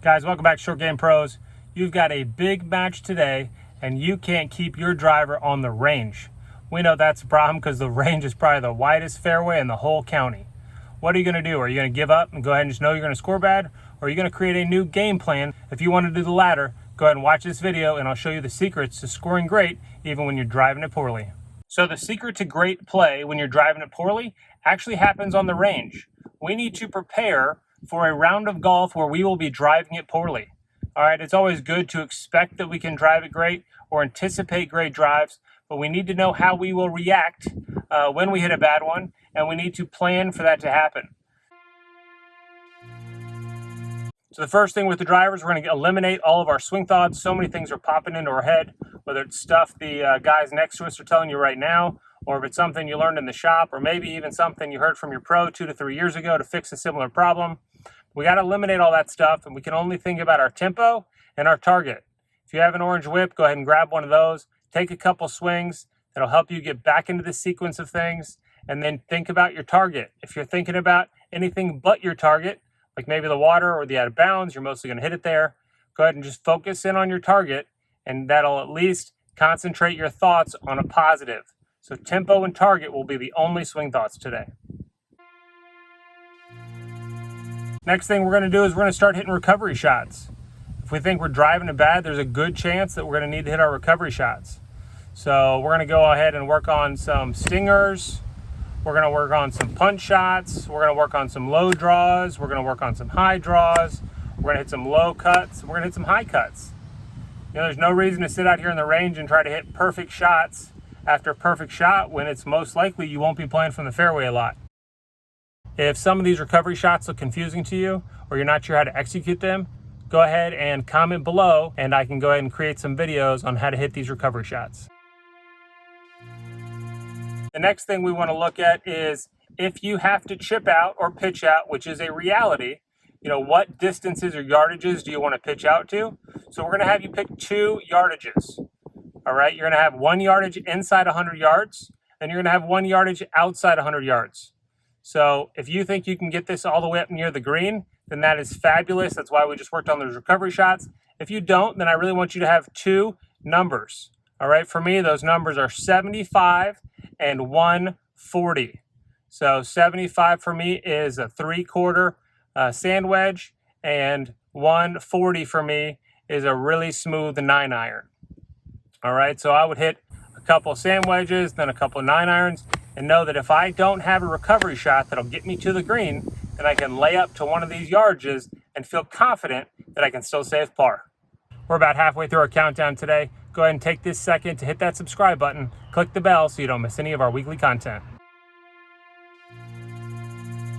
Guys, welcome back to Short Game Pros. You've got a big match today and you can't keep your driver on the range. We know that's a problem because the range is probably the widest fairway in the whole county. What are you going to do? Are you going to give up and go ahead and just know you're going to score bad? Or are you going to create a new game plan? If you want to do the latter, go ahead and watch this video and I'll show you the secrets to scoring great even when you're driving it poorly. So the secret to great play when you're driving it poorly actually happens on the range. We need to prepare for a round of golf where we will be driving it poorly. All right, it's always good to expect that we can drive it great or anticipate great drives, but we need to know how we will react when we hit a bad one, and we need to plan for that to happen. So the first thing with the drivers, we're going to eliminate all of our swing thoughts. So many things are popping into our head, whether it's stuff the guys next to us are telling you right now, or if it's something you learned in the shop, or maybe even something you heard from your pro 2 to 3 years ago to fix a similar problem. We got to eliminate all that stuff, and we can only think about our tempo and our target. If you have an orange whip, go ahead and grab one of those. Take a couple swings. That'll help you get back into the sequence of things, and then think about your target. If you're thinking about anything but your target, like maybe the water or the out of bounds, you're mostly going to hit it there. Go ahead and just focus in on your target, and that'll at least concentrate your thoughts on a positive. So tempo and target will be the only swing thoughts today. Next thing we're going to do is we're going to start hitting recovery shots. If we think we're driving it bad, there's a good chance that we're going to need to hit our recovery shots. So we're going to go ahead and work on some stingers. We're going to work on some punch shots. We're going to work on some low draws. We're going to work on some high draws. We're going to hit some low cuts. We're going to hit some high cuts. You know, there's no reason to sit out here in the range and try to hit perfect shots after a perfect shot when it's most likely you won't be playing from the fairway a lot. If some of these recovery shots look confusing to you or you're not sure how to execute them, go ahead and comment below and I can go ahead and create some videos on how to hit these recovery shots. The next thing we want to look at is if you have to chip out or pitch out, which is a reality, you know, what distances or yardages do you want to pitch out to? So we're going to have you pick 2 yardages. All right, you're going to have 1 yardage inside 100 yards, and you're going to have 1 yardage outside 100 yards. So if you think you can get this all the way up near the green, then that is fabulous. That's why we just worked on those recovery shots. If you don't, then I really want you to have 2 numbers. All right, for me, those numbers are 75 and 140. So 75 for me is a 3/4 sand wedge, and 140 for me is a really smooth 9-iron. All right, so I would hit a couple sand wedges, then a couple 9-irons, and know that if I don't have a recovery shot that'll get me to the green, then I can lay up to one of these yardages and feel confident that I can still save par. We're about halfway through our countdown today. Go ahead and take this second to hit that subscribe button, click the bell so you don't miss any of our weekly content.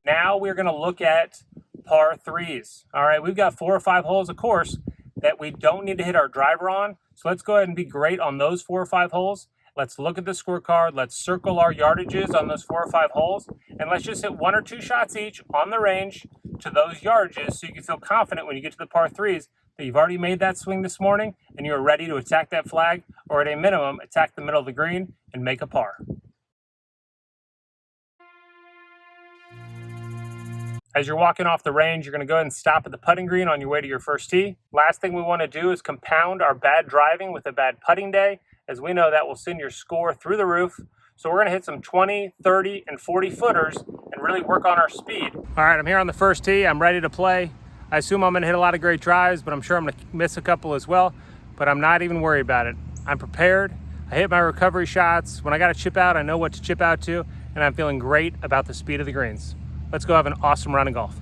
Now we're going to look at par 3s. All right, we've got 4 or 5 holes, of course, that we don't need to hit our driver on. So let's go ahead and be great on those 4 or 5 holes. Let's look at the scorecard. Let's circle our yardages on those 4 or 5 holes. And let's just hit 1 or 2 shots each on the range to those yardages so you can feel confident when you get to the par 3s that you've already made that swing this morning and you're ready to attack that flag, or at a minimum, attack the middle of the green and make a par. As you're walking off the range, you're going to go ahead and stop at the putting green on your way to your first tee. Last thing we want to do is compound our bad driving with a bad putting day, as we know that will send your score through the roof. So we're going to hit some 20, 30, and 40 footers and really work on our speed. All right, I'm here on the first tee. I'm ready to play. I assume I'm going to hit a lot of great drives, but I'm sure I'm going to miss a couple as well. But I'm not even worried about it. I'm prepared. I hit my recovery shots. When I got to chip out, I know what to chip out to, and I'm feeling great about the speed of the greens. Let's go have an awesome round of golf.